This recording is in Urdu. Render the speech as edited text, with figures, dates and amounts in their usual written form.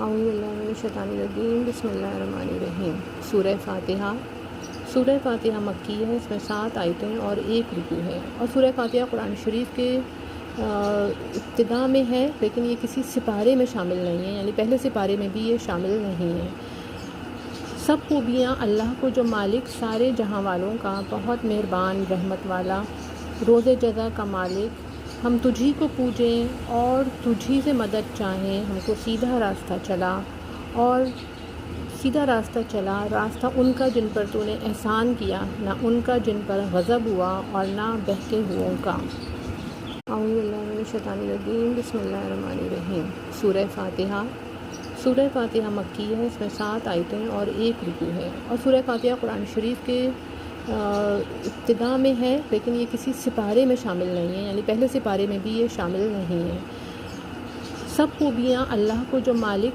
اعوذ باللہ من الشیطان الرجیم بسم اللہ الرحمن الرحیم۔ سورہ فاتحہ مکی ہے، اس میں 7 آیتیں اور 1 رکوع ہے، اور سورہ فاتحہ قرآن شریف کے ابتدا میں ہے، لیکن یہ کسی سپارے میں شامل نہیں ہے، یعنی پہلے سپارے میں بھی یہ شامل نہیں ہے۔ سب خوبیاں اللہ کو جو مالک سارے جہاں والوں کا، بہت مہربان رحمت والا، روز جزا کا مالک، ہم تجھی کو پوجیں اور تجھی سے مدد چاہیں، ہم کو سیدھا راستہ چلا، راستہ ان کا جن پر تو نے احسان کیا، نہ ان کا جن پر غضب ہوا اور نہ بہکے ہوئوں کا۔ اعوذ باللہ من الشیطان الرجیم بسم اللہ الرحمن الرحیم۔ سورہ فاتحہ مکی ہے، اس میں 7 آیتیں اور 1 رکوع ہے، اور سورہ فاتحہ قرآن شریف کے ابتدا میں ہے، لیکن یہ کسی سپارے میں شامل نہیں ہے، یعنی پہلے سپارے میں بھی یہ شامل نہیں ہے۔ سب خوبیاں اللہ کو جو مالک